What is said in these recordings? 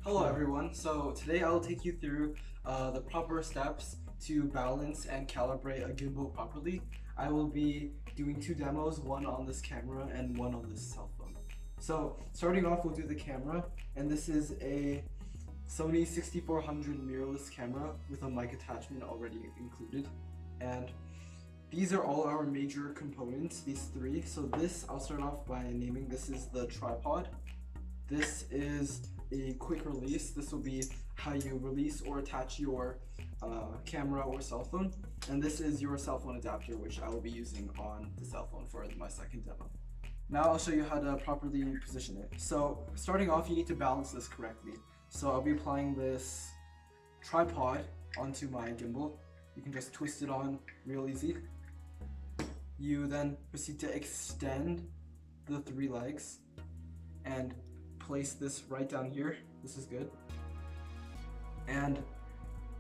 Hello everyone, so today I'll take you through the proper steps to balance and calibrate a gimbal properly. I will be doing two demos, one on this camera and one on this cell phone. So starting off, we'll do the camera, and this is a Sony 6400 mirrorless camera with a mic attachment already included. And these are all our major components, these three. So this, I'll start off by naming, this is the tripod. This is a quick release. This will be how you release or attach your camera or cell phone. And this is your cell phone adapter, which I will be using on the cell phone for my second demo. Now I'll show you how to properly position it. So starting off, you need to balance this correctly. So I'll be applying this tripod onto my gimbal. You can just twist it on real easy. You then proceed to extend the three legs and place this right down here. This is good. And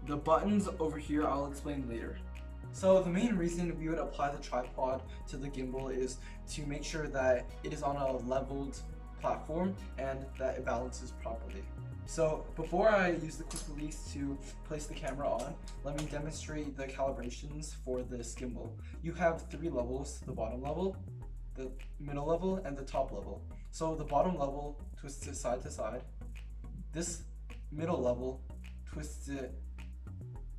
the buttons over here I'll explain later. So the main reason we would apply the tripod to the gimbal is to make sure that it is on a leveled platform and that it balances properly. So before I use the quick release to place the camera on, let me demonstrate the calibrations for this gimbal. You have three levels: the bottom level, the middle level, and the top level. So the bottom level twists it side to side. This middle level twists it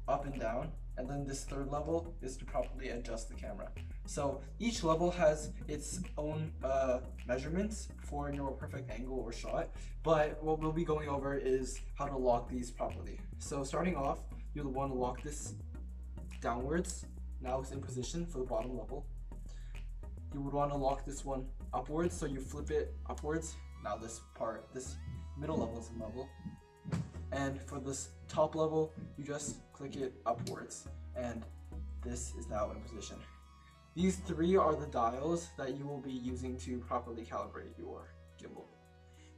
up and down. And then this third level is to properly adjust the camera. So each level has its own measurements for your perfect angle or shot. But what we'll be going over is how to lock these properly. So starting off, you'll want to lock this downwards. Now it's in position for the bottom level. You would want to lock this one upwards, so you flip it upwards. Now this middle level is in level. And for this top level, you just click it upwards, and this is now in position. These three are the dials that you will be using to properly calibrate your gimbal.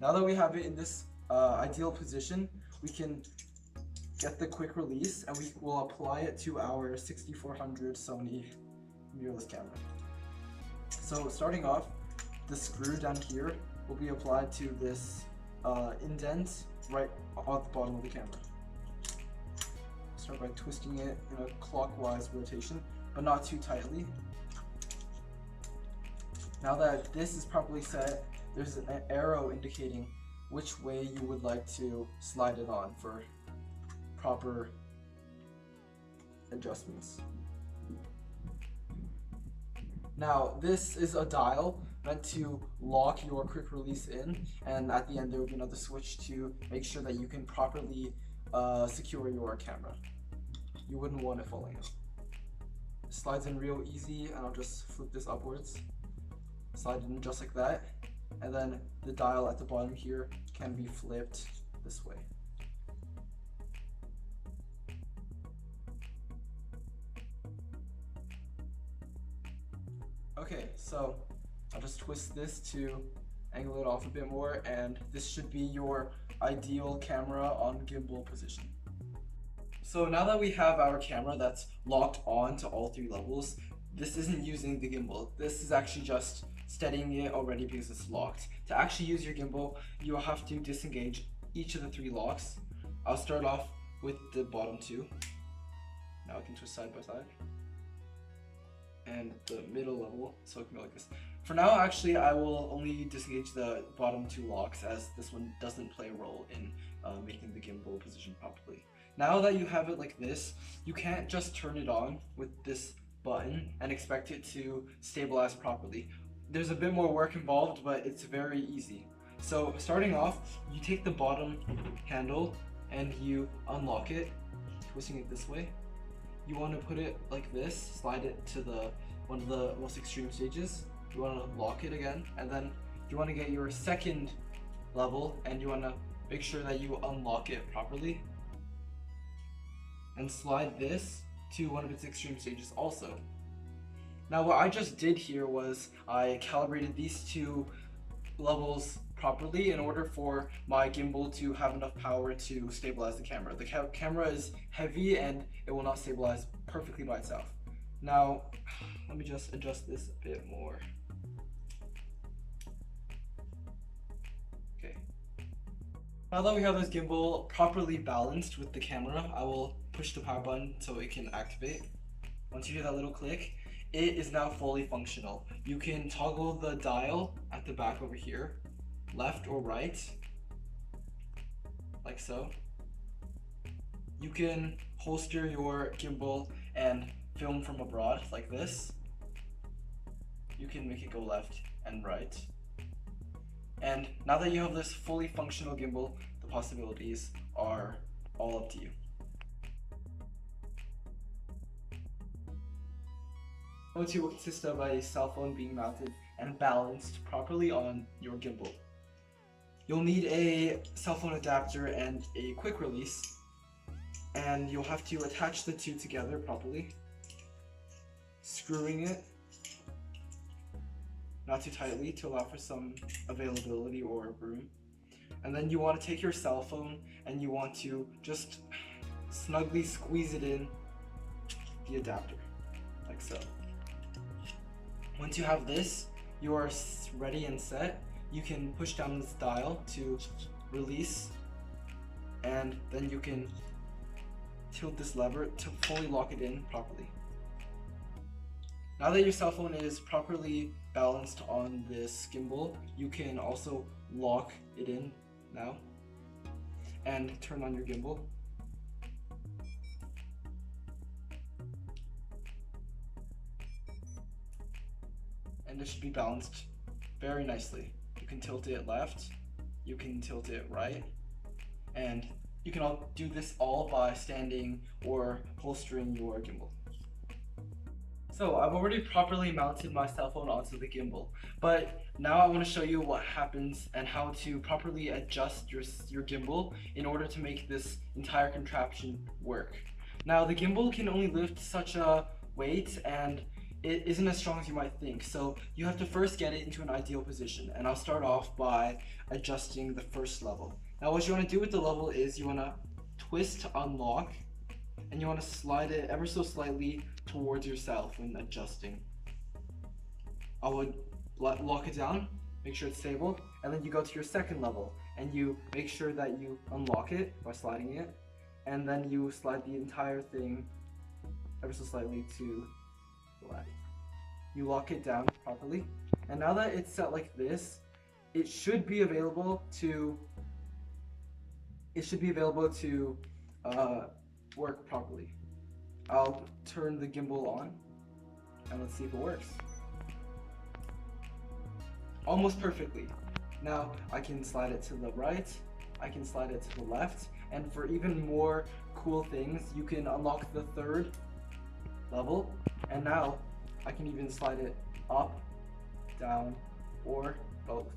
Now that we have it in this ideal position, we can get the quick release and we will apply it to our 6400 Sony mirrorless camera. So starting off, the screw down here will be applied to this indent right at the bottom of the camera. Start by twisting it in a clockwise rotation, but not too tightly. Now that this is properly set, there's an arrow indicating which way you would like to slide it on for proper adjustments. Now this is a dial meant to lock your quick release in, and at the end there will be another switch to make sure that you can properly secure your camera. You wouldn't want it falling out. It slides in real easy, and I'll just flip this upwards. Slide it in just like that, and then the dial at the bottom here can be flipped this way. Okay, so I'll just twist this to angle it off a bit more, and this should be your ideal camera on gimbal position. So now that we have our camera that's locked on to all three levels, this isn't using the gimbal. This is actually just steadying it already because it's locked. To actually use your gimbal, you'll have to disengage each of the three locks. I'll start off with the bottom two. Now I can twist side by side. And the middle level, so it can go like this. For now, actually, I will only disengage the bottom two locks, as this one doesn't play a role in making the gimbal position properly. Now that you have it like this, you can't just turn it on with this button and expect it to stabilize properly. There's a bit more work involved, but it's very easy. So starting off, you take the bottom handle and you unlock it, twisting it this way. You want to put it like this, slide it to one of the most extreme stages. You want to lock it again, and then you want to get your second level, and you want to make sure that you unlock it properly and slide this to one of its extreme stages also. Now what I just did here was I calibrated these two levels properly in order for my gimbal to have enough power to stabilize the camera. The camera is heavy and it will not stabilize perfectly by itself. Now, let me just adjust this a bit more. Now that we have this gimbal properly balanced with the camera, I will push the power button so it can activate. Once you hear that little click, it is now fully functional. You can toggle the dial at the back over here, left or right, like so. You can holster your gimbal and film from abroad like this. You can make it go left and right. And now that you have this fully functional gimbal, the possibilities are all up to you. It will consist of a cell phone being mounted and balanced properly on your gimbal. You'll need a cell phone adapter and a quick release, and you'll have to attach the two together properly, screwing it not too tightly to allow for some availability or room. And then you want to take your cell phone and you want to just snugly squeeze it in the adapter, like so. Once you have this, you are ready and set. You can push down this dial to release, and then you can tilt this lever to fully lock it in properly. Now that your cell phone is properly balanced on this gimbal, you can also lock it in now and turn on your gimbal. And it should be balanced very nicely. You can tilt it left, you can tilt it right, and you can all do this all by standing or holstering your gimbal. So I've already properly mounted my cell phone onto the gimbal, but now I want to show you what happens and how to properly adjust your gimbal in order to make this entire contraption work. Now the gimbal can only lift such a weight, and it isn't as strong as you might think, so you have to first get it into an ideal position, and I'll start off by adjusting the first level. Now what you want to do with the level is you want to twist to unlock, and you want to slide it ever so slightly towards yourself when adjusting. I would lock it down, make sure it's stable, and then you go to your second level and you make sure that you unlock it by sliding it, and then you slide the entire thing ever so slightly to the left. You lock it down properly, and now that it's set like this, it should be available to work properly. I'll turn the gimbal on and let's see if it works. Almost perfectly. Now I can slide it to the right, I can slide it to the left, and for even more cool things, you can unlock the third level, and now I can even slide it up, down, or both.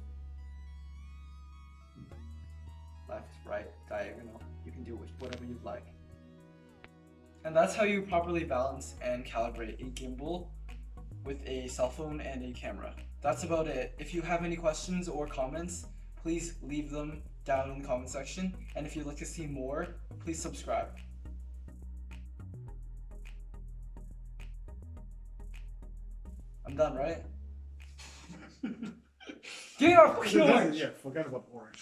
Left, right, diagonal. You can do whatever you'd like. And that's how you properly balance and calibrate a gimbal with a cell phone and a camera. That's about it. If you have any questions or comments, please leave them down in the comment section. And if you'd like to see more, please subscribe. I'm done, right? Get out! Yeah, forget about orange.